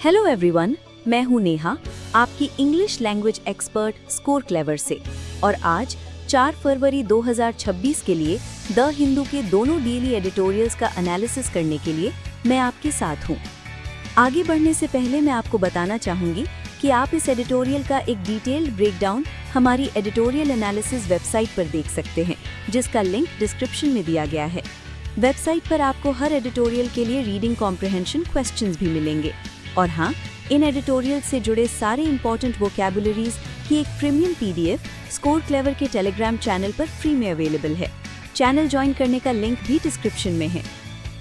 Hello everyone, मैं हूं नेहा, आपकी English language expert score clever से। और आज 4 फरवरी 2026 के लिए द हिंदू के दोनों डेली एडिटोरियल्स का एनालिसिस करने के लिए मैं आपके साथ हूं। आगे बढ़ने से पहले मैं आपको बताना चाहूंगी कि आप इस एडिटोरियल का एक डिटेल्ड ब्रेकडाउन हमारी एडिटोरियल एनालिसिस वेबसाइट पर देख सकते हैं, जिसका लिंक डिस्क्रिप्शन में दिया गया है। वेबसाइट पर आपको हर एडिटोरियल के लिए रीडिंग कॉम्प्रिहेंशन क्वेश्चंस भी मिलेंगे। और हाँ, इन एडिटोरियल से जुड़े सारे इंपॉर्टेंट वोकैबुलरीज की एक प्रीमियम पीडीएफ स्कोर क्लेवर के टेलीग्राम चैनल पर फ्री में अवेलेबल है। चैनल ज्वाइन करने का लिंक भी डिस्क्रिप्शन में है।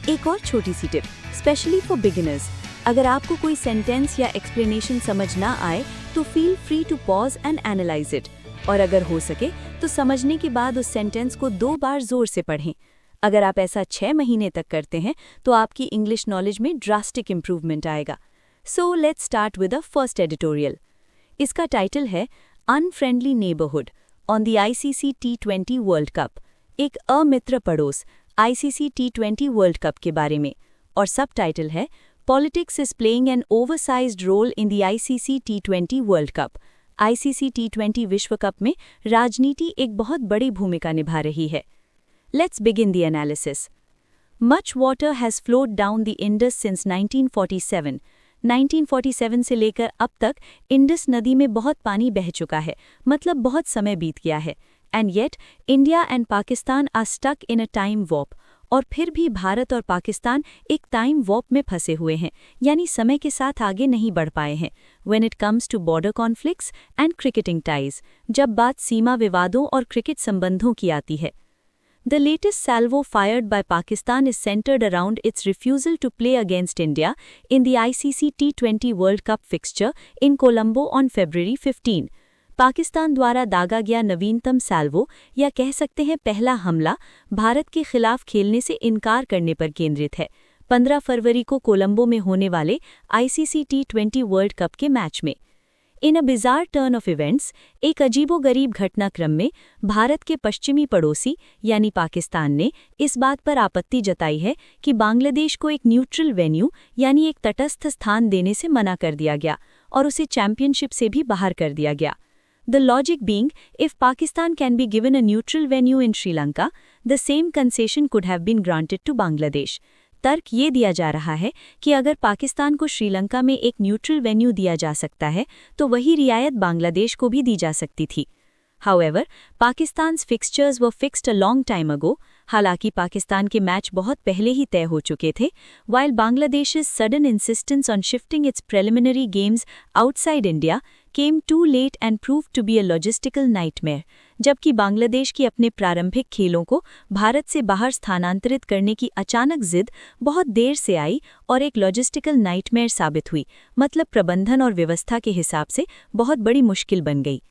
एक और छोटी सी टिप, स्पेशली फॉर बिगिनर्स, अगर आपको कोई सेंटेंस या एक्सप्लेनेशन समझ ना आए तो feel free to pause and analyse it, और अगर हो सके तो समझने के बाद उस सेंटेंस को 2 बार जोर से पढ़ें। अगर आप ऐसा 6 महीने तक करते हैं तो आपकी इंग्लिश नॉलेज में ड्रास्टिक इंप्रूवमेंट आएगा। So let's start with the first editorial. इसका टाइटल है unfriendly neighbourhood on the ICC T20 world cup, एक अमित्र पड़ोस आईसीसी T20 वर्ल्ड कप के बारे में। और सब टाइटल है politics is playing an oversized role in the ICC T20 world cup. ICC T20 विश्व कप में राजनीति एक बहुत बड़ी भूमिका निभा रही है। Let's begin the analysis. Much water has flowed down the Indus since 1947. 1947 से लेकर अब तक इंडस नदी में बहुत पानी बह चुका है, मतलब बहुत समय बीत गया है। And yet India and Pakistan are stuck in a time warp. और फिर भी भारत और पाकिस्तान एक टाइम वॉर्प में फंसे हुए हैं, यानी समय के साथ आगे नहीं बढ़ पाए हैं। When it comes to border conflicts and cricketing ties, जब बात सीमा विवादों और क्रिकेट संबंधों की आती है। The latest salvo fired by Pakistan is centered around its refusal to play against India in the ICC T20 World Cup fixture in Colombo on February 15. Pakistan द्वारा दागा गया नवीनतम साल्वो, या कह सकते हैं पहला हमला, भारत के खिलाफ खेलने से इनकार करने पर केंद्रित है। 15 फरवरी को कोलंबो में होने वाले ICC T20 वर्ल्ड कप के मैच में। In a bizarre turn of events, एक अजीबोगरीब घटनाक्रम में भारत के पश्चिमी पड़ोसी यानी पाकिस्तान ने इस बात पर आपत्ति जताई है कि बांग्लादेश को एक न्यूट्रल वेन्यू यानी एक तटस्थ स्थान देने से मना कर दिया गया और उसे चैंपियनशिप से भी बाहर कर दिया गया। The logic being, if Pakistan can be given a neutral venue in Sri Lanka, the same concession could have been granted to Bangladesh. तर्क ये दिया जा रहा है कि अगर पाकिस्तान को श्रीलंका में एक न्यूट्रल वेन्यू दिया जा सकता है तो वही रियायत बांग्लादेश को भी दी जा सकती थी। However, Pakistan's fixtures were fixed a long time ago. हालांकि पाकिस्तान के मैच बहुत पहले ही तय हो चुके थे, while Bangladesh's sudden insistence on shifting its preliminary games outside India came too late and proved to be a logistical nightmare. जबकि बांग्लादेश की अपने प्रारंभिक खेलों को भारत से बाहर स्थानांतरित करने की अचानक जिद बहुत देर से आई और एक लॉजिस्टिकल नाइटमेयर साबित हुई, मतलब प्रबंधन और व्यवस्था के हिसाब से बहुत बड़ी मुश्किल बन गई।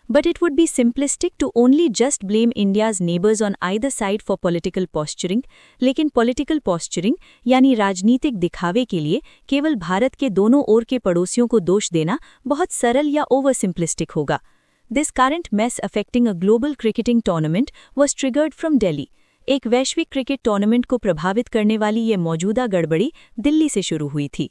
But it would be simplistic to only just blame India's neighbors on either side for political posturing. लेकिन political posturing यानी राजनीतिक दिखावे के लिए केवल भारत के दोनों ओर के पड़ोसियों को दोष देना बहुत सरल या ओवर सिंपलिस्टिक होगा। This current mess affecting a global cricketing tournament was triggered from Delhi. एक वैश्विक क्रिकेट टूर्नामेंट को प्रभावित करने वाली ये मौजूदा गड़बड़ी दिल्ली से शुरू हुई थी।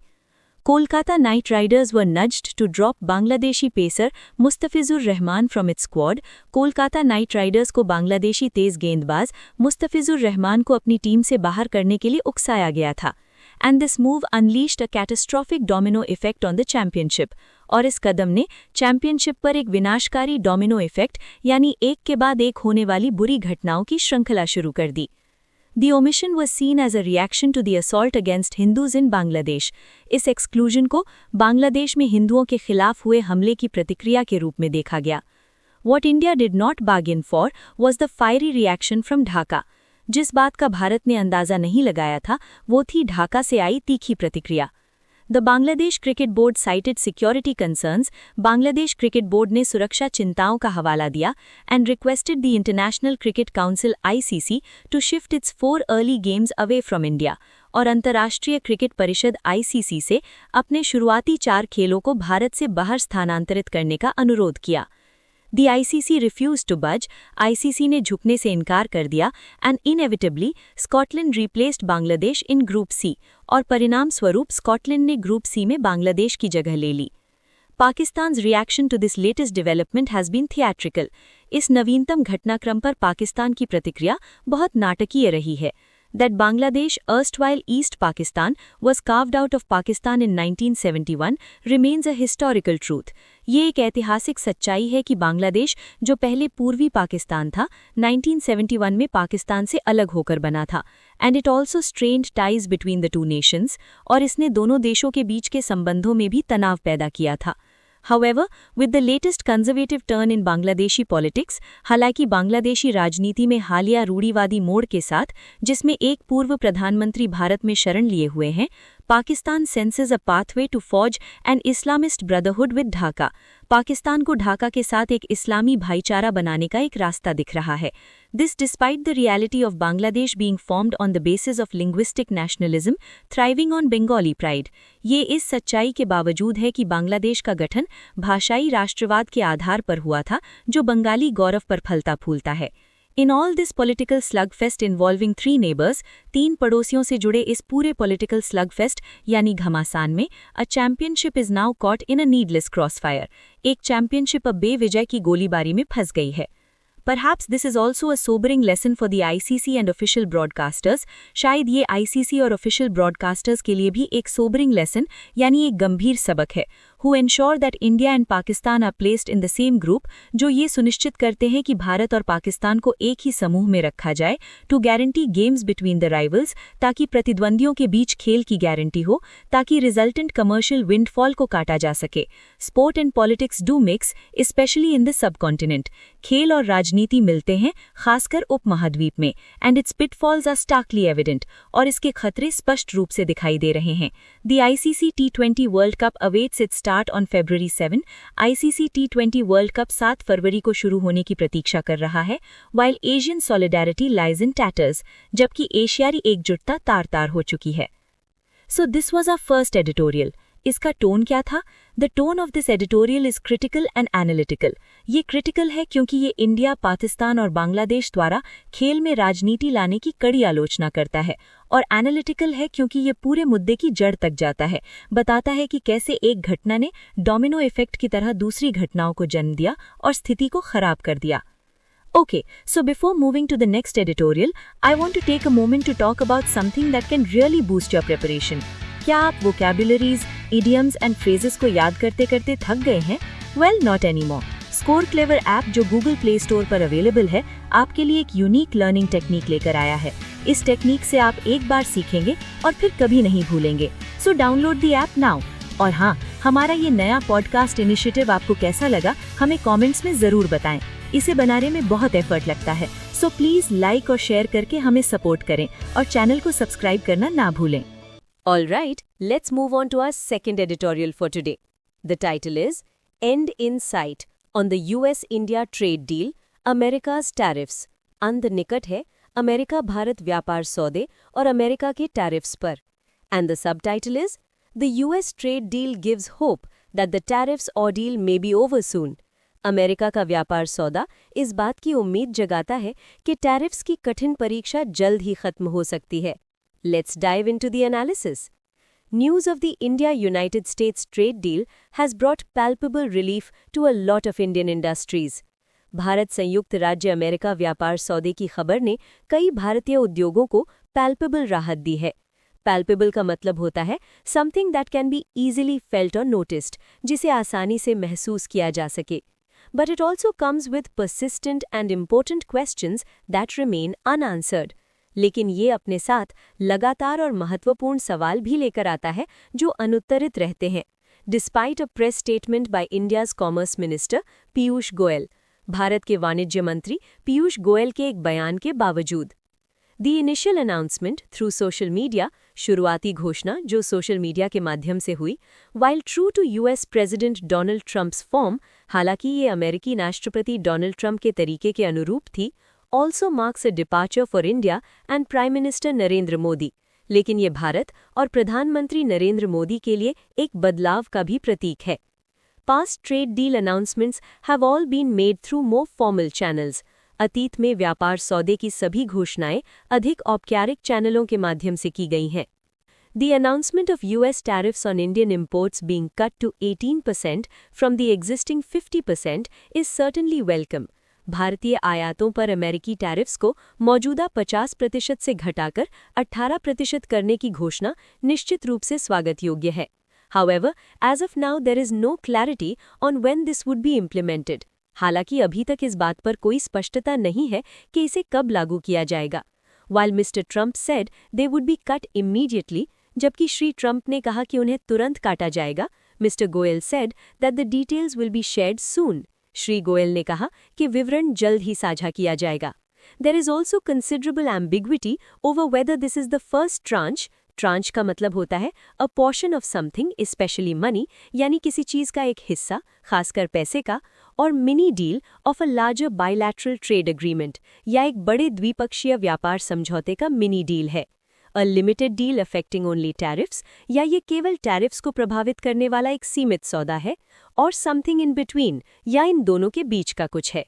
Kolkata Knight Riders were nudged to drop Bangladeshi pacer Mustafizur Rahman from its squad. Kolkata night Riders को बांग्लादेशी तेज गेंदबाज मुस्तफिजुर रहमान को अपनी टीम से बाहर करने के लिए उकसाया गया था। And this move unleashed a catastrophic domino effect on the championship. और इस कदम ने चैंपियनशिप पर एक विनाशकारी डोमिनो इफेक्ट यानी एक के बाद एक होने वाली बुरी घटनाओं की श्रृंखला शुरू कर दी। The omission was seen as a reaction to the assault against Hindus in Bangladesh. इस एक्सक्लूजन को बांग्लादेश में हिंदुओं के खिलाफ हुए हमले की प्रतिक्रिया के रूप में देखा गया। What India did not bargain for was the fiery reaction from Dhaka. जिस बात का भारत ने अंदाजा नहीं लगाया था वो थी ढाका से आई तीखी प्रतिक्रिया। The Bangladesh Cricket Board cited security concerns. Bangladesh cricket board ने सुरक्षा चिंताओं का हवाला दिया and requested the International Cricket Council (ICC) to shift its 4 early games away from India. और अंतर्राष्ट्रीय क्रिकेट परिषद (ICC) से अपने शुरुआती 4 खेलों को भारत से बाहर स्थानांतरित करने का अनुरोध किया। The ICC refused to budge, ICC ने झुकने से इनकार कर दिया and inevitably Scotland replaced Bangladesh in Group C और परिणाम स्वरूप स्कॉटलैंड ने ग्रुप सी में बांग्लादेश की जगह ले ली। Pakistan's reaction to this latest development has been theatrical. इस नवीनतम घटनाक्रम पर पाकिस्तान की प्रतिक्रिया बहुत नाटकीय रही है। That Bangladesh, erstwhile East Pakistan, was carved out of Pakistan in 1971 remains a historical truth. ये एक ऐतिहासिक सच्चाई है कि बांग्लादेश, जो पहले पूर्वी पाकिस्तान था, 1971 में पाकिस्तान से अलग होकर बना था। And it also strained ties between the two nations, और इसने दोनों देशों के बीच के संबंधों में भी तनाव पैदा किया था। However, with the latest conservative turn in Bangladeshi politics, हालांकि बांग्लादेशी राजनीति में हालिया रूढ़िवादी मोड़ के साथ, जिसमें एक पूर्व प्रधानमंत्री भारत में शरण लिए हुए हैं, Pakistan senses a pathway to forge an Islamist brotherhood with Dhaka. Pakistan को ढाका के साथ एक इस्लामी भाईचारा बनाने का एक रास्ता दिख रहा है। This despite the reality of Bangladesh being formed on the basis of linguistic nationalism, thriving on Bengali pride. ये इस सच्चाई के बावजूद है कि बांग्लादेश का गठन भाषाई राष्ट्रवाद के आधार पर हुआ था, जो बंगाली गौरव पर फलता फूलता है। In all this political slugfest involving three neighbors, तीन पड़ोसियों से जुड़े इस पूरे political slugfest यानी घमासान में, a championship is now caught in a needless crossfire. एक championship अब बेविजय की गोलीबारी में फंस गई है। Perhaps this is also a sobering lesson for the ICC and official broadcasters. शायद ये ICC और official broadcasters के लिए भी एक sobering lesson यानी एक गंभीर सबक है, who ensure that India and Pakistan are placed in the same group, जो ये सुनिश्चित करते हैं कि भारत और पाकिस्तान को एक ही समूह में रखा जाए, to guarantee games between the rivals, ताकि प्रतिद्वंदियों के बीच खेल की गारंटी हो, ताकि resultant commercial windfall को काटा जा सके। Sport and politics do mix, especially in the subcontinent. खेल और राजनीति मिलते हैं, खासकर उपमहाद्वीप में, and its pitfalls are starkly evident, और इसके खतरे स्पष्ट रूप से दिखाई दे रहे हैं। The ICC T20 World Cup awaits its start on February 7. ICC T20 World Cup 7 फरवरी को शुरू होने की प्रतीक्षा कर रहा है, while Asian solidarity lies in tatters, जबकि एशियाई एकजुटता तार-तार हो चुकी है। So this was our first editorial. इसका टोन क्या था? The tone of this editorial is critical and analytical. ये critical है क्योंकि ये इंडिया, पाकिस्तान और बांग्लादेश द्वारा खेल में राजनीति लाने की कड़ी आलोचना करता है, और analytical है क्योंकि ये पूरे मुद्दे की जड़ तक जाता है, बताता है कि कैसे एक घटना ने डोमिनो इफेक्ट की तरह दूसरी घटनाओं को जन्म दिया और स्थिति को खराब कर दिया। Okay, so before moving to the next editorial, I want to take a moment to talk about something that can really boost your preparation. क्या आप vocabularies, idioms and phrases को याद करते करते थक गए हैं? Well, not anymore. Score Clever app जो Google Play Store पर अवेलेबल है, आपके लिए एक यूनिक लर्निंग टेक्निक लेकर आया है। इस टेक्निक से आप एक बार सीखेंगे और फिर कभी नहीं भूलेंगे। So download the app now. और हाँ, हमारा ये नया पॉडकास्ट इनिशिएटिव आपको कैसा लगा, हमें कमेंट्स में जरूर बताएं। इसे बनाने में बहुत एफर्ट लगता है, सो प्लीज लाइक और शेयर करके हमें सपोर्ट करें और चैनल को सब्सक्राइब करना ना भूलें। All right, let's move on to our second editorial for today. The title is End in Sight on the US-India Trade Deal, America's Tariffs. अंत निकट है अमेरिका भारत व्यापार सौदे और अमेरिका के टैरिफ्स पर। And the subtitle is The US Trade Deal gives hope that the tariffs ordeal may be over soon. America का व्यापार सौदा इस बात की उम्मीद जगाता है कि टैरिफ्स की कठिन परीक्षा जल्द ही खत्म हो सकती है। Let's dive into the analysis. News of the India-United States trade deal has brought palpable relief to a lot of Indian industries. Bharat संयुक्त राज्य अमेरिका व्यापार सौदे की खबर ने कई भारतीय उद्योगों को palpable राहत दी है। Palpable का मतलब होता है something that can be easily felt or noticed, जिसे आसानी से महसूस किया जा सके. But it also comes with persistent and important questions that remain unanswered. लेकिन ये अपने साथ लगातार और महत्वपूर्ण सवाल भी लेकर आता है जो अनुत्तरित रहते हैं। Despite a press statement by India's Commerce Minister Piyush Goyal, Bharat के वाणिज्य मंत्री पीयूष गोयल के एक बयान के बावजूद। The initial announcement through social media, शुरुआती घोषणा जो सोशल मीडिया के माध्यम से हुई, while true to US President Donald Trump's form, हालांकि ये अमेरिकी राष्ट्रपति डोनाल्ड ट्रंप के तरीके के अनुरूप थी, also marks a departure for India and Prime Minister Narendra Modi, लेकिन ये भारत और प्रधानमंत्री नरेंद्र मोदी के लिए एक बदलाव का भी प्रतीक है। Past trade deal announcements have all been made through more formal channels. अतीत में व्यापार सौदे की सभी घोषणाएं अधिक औपचारिक चैनलों के माध्यम से की गई हैं. The announcement of US tariffs on Indian imports being cut to 18% from the existing 50% is certainly welcome. भारतीय आयातों पर अमेरिकी टैरिफ्स को मौजूदा 50% से घटाकर 18% करने की घोषणा निश्चित रूप से स्वागत योग्य है. However, as of now there is no clarity on when this would be implemented. हालांकि अभी तक इस बात पर कोई स्पष्टता नहीं है कि इसे कब लागू किया जाएगा. While Mr. Trump said they would be cut immediately, जबकि श्री ट्रंप ने कहा कि उन्हें तुरंत काटा जाएगा, Mr. Goel said that the details will be shared soon. Shri Goyal ने कहा कि विवरण जल्द ही साझा किया जाएगा. There is also considerable ambiguity over whether this is the first tranche. Tranche का मतलब होता है a portion of something, especially money, यानी किसी चीज का एक हिस्सा, खासकर पैसे का, और mini deal of a larger bilateral trade agreement, या एक बड़े द्विपक्षीय व्यापार समझौते का मिनी डील है. A limited deal affecting only tariffs, या ये केवल टैरिफ्स को प्रभावित करने वाला एक सीमित सौदा है, और something in between, या इन दोनों के बीच का कुछ है.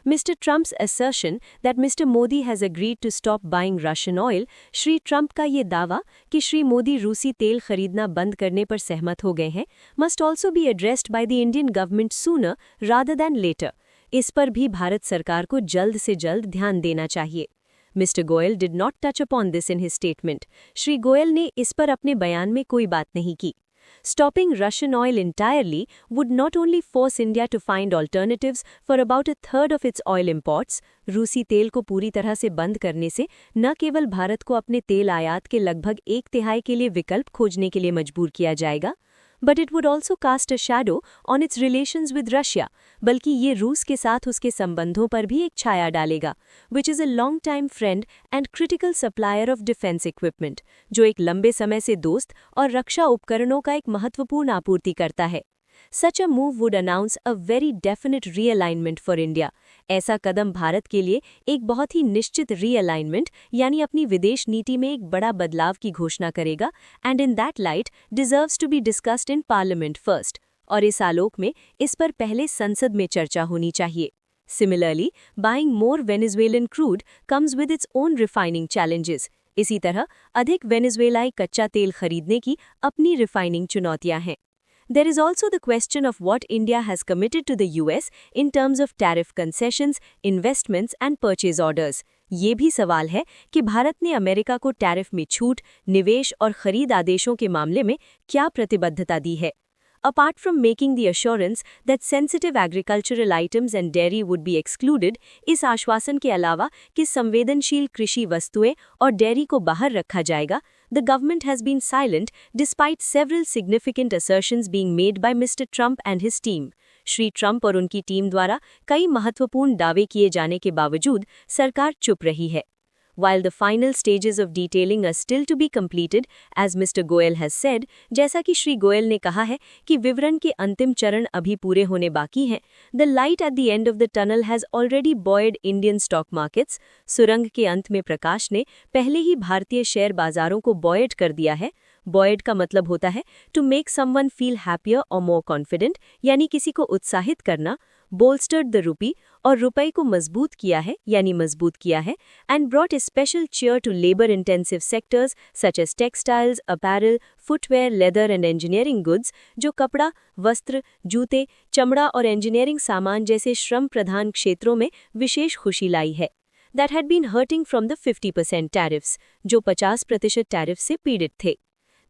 Mr. Trump's assertion that Mr. Modi has agreed to stop buying Russian oil, Shri Trump का ये दावा कि श्री मोदी रूसी तेल खरीदना बंद करने पर सहमत हो गए हैं, must also be addressed by the Indian government sooner rather than later. इस पर भी भारत सरकार को जल्द से जल्द ध्यान देना चाहिए. Mr. Goel did not touch upon this in his statement. Shri Goyal ने इस पर अपने बयान में कोई बात नहीं की. Stopping Russian oil entirely would not only force India to find alternatives for about a third of its oil imports, रूसी तेल को पूरी तरह से बंद करने से न केवल भारत को अपने तेल आयात के लगभग 1/3 के लिए विकल्प खोजने के लिए मजबूर किया जाएगा, but it would also cast a shadow on its relations with Russia, बल्कि ये रूस के साथ उसके संबंधों पर भी एक छाया डालेगा, which is a long-time friend and critical supplier of defense equipment, जो एक लंबे समय से दोस्त और रक्षा उपकरणों का एक महत्वपूर्ण आपूर्ति करता है. Such a move would announce a very definite realignment for India. ऐसा कदम भारत के लिए एक बहुत ही निश्चित realignment यानी अपनी विदेश नीति में एक बड़ा बदलाव की घोषणा करेगा, and in that light deserves to be discussed in Parliament first. और इस आलोक में इस पर पहले संसद में चर्चा होनी चाहिए. Similarly, buying more Venezuelan crude comes with its own refining challenges. इसी तरह अधिक वेनेजुएलाई कच्चा तेल खरीदने की अपनी रिफाइनिंग चुनौतियां हैं. There is also the question of what India has committed to the US in terms of tariff concessions, investments and purchase orders. ये भी सवाल है कि भारत ने अमेरिका को टैरिफ में छूट, निवेश और खरीद आदेशों के मामले में क्या प्रतिबद्धता दी है. Apart from making the assurance that sensitive agricultural items and dairy would be excluded, इस आश्वासन के अलावा कि संवेदनशील कृषि वस्तुएं और डेयरी को बाहर रखा जाएगा, the government has been silent despite several significant assertions being made by Mr. Trump and his team. Shri Trump और उनकी टीम द्वारा कई महत्वपूर्ण दावे किए जाने के बावजूद सरकार चुप रही है. While the final stages of detailing are still to be completed, as Mr. Goel has said, जैसा कि श्री गोयल ने कहा है कि विवरण के अंतिम चरण अभी पूरे होने बाकी हैं, the light at the end of the tunnel has already buoyed Indian stock markets. सुरंग के अंत में प्रकाश ने पहले ही भारतीय शेयर बाजारों को buoyed कर दिया है. Buoyed का मतलब होता है to make someone feel happier or more confident, यानी किसी को उत्साहित करना. Bolstered the rupee और रुपये को मजबूत किया है यानी मजबूत किया है, and brought a special cheer to labor-intensive sectors such as textiles, apparel, footwear, leather and engineering goods, जो कपड़ा, वस्त्र, जूते, चमड़ा और engineering सामान जैसे श्रम प्रधान क्षेत्रों में विशेष खुशी लाई है. That had been hurting from the 50% tariffs, जो 50% टैरिफ से पीड़ित थे.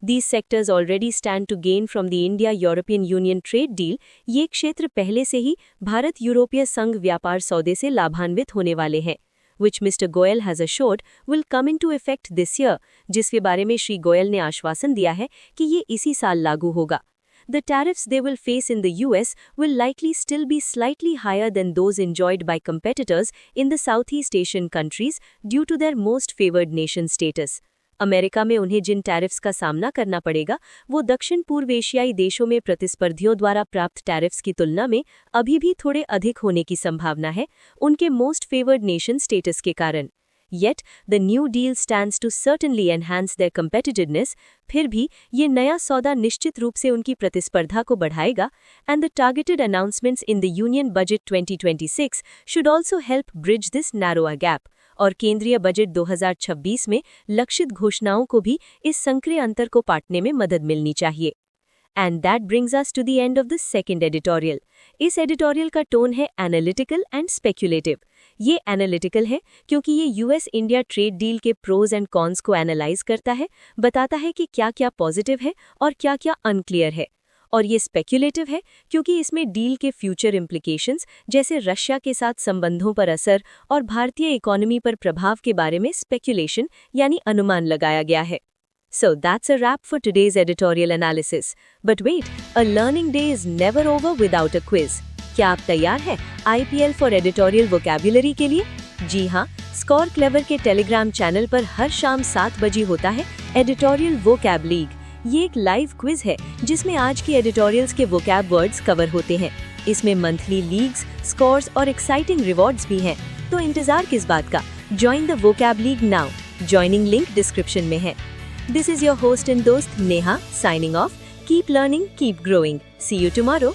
These sectors already stand to gain from the India-European Union trade deal. ये क्षेत्र पहले से ही भारत यूरोपीय संघ व्यापार सौदे से लाभान्वित होने वाले हैं, which Mr. Goel has assured will come into effect this year, जिसके बारे में श्री गोयल ने आश्वासन दिया है कि ये इसी साल लागू होगा. The tariffs they will face in the US will likely still be slightly higher than those enjoyed by competitors in the Southeast Asian countries due to their most favored nation status. America में उन्हें जिन tariffs का सामना करना पड़ेगा वो दक्षिण पूर्व एशियाई देशों में प्रतिस्पर्धियों द्वारा प्राप्त टैरिफ्स की तुलना में अभी भी थोड़े अधिक होने की संभावना है, उनके मोस्ट फेवर्ड नेशन स्टेटस के कारण. Yet, the new deal stands to certainly enhance their competitiveness. फिर भी ये नया सौदा निश्चित रूप से उनकी प्रतिस्पर्धा को बढ़ाएगा, and the targeted announcements in the Union Budget 2026 should also help bridge this narrower gap. और केंद्रीय बजट 2026 में लक्षित घोषणाओं को भी इस संक्रिय अंतर को पाटने में मदद मिलनी चाहिए। And that brings us to the end of the second editorial. इस एडिटोरियल का टोन है एनालिटिकल एंड स्पेक्युलेटिव। ये एनालिटिकल है क्योंकि ये यूएस इंडिया ट्रेड डील के प्रोज एंड कॉन्स को एनालाइज करता है, बताता है कि क्या क्या पॉजिटिव है और क्या क्या अनक्लियर है। और ये स्पेक्युलेटिव है क्योंकि इसमें डील के फ्यूचर इम्प्लीकेशंस जैसे रशिया के साथ संबंधों पर असर और भारतीय इकोनॉमी पर प्रभाव के बारे में स्पेक्युलेशन यानी अनुमान लगाया गया है। So that's a wrap for today's editorial analysis. But wait, a learning day is never over without a quiz. क्या आप तैयार हैं IPL for editorial vocabulary के लिए? जी हाँ, स्कोर क्लेवर के टेलीग्राम चैनल पर हर शाम 7 बजे होता है एडिटोरियल वोकैब लीग। ये एक लाइव क्विज है जिसमें आज की एडिटोरियल्स के वोकैब वर्ड्स कवर होते हैं। इसमें मंथली लीग्स, स्कोर्स और एक्साइटिंग रिवॉर्ड्स भी हैं। तो इंतजार किस बात का? Join the vocab league now. Joining link description में है। This is your host and dost Neha signing off. Keep learning, keep growing. See you tomorrow.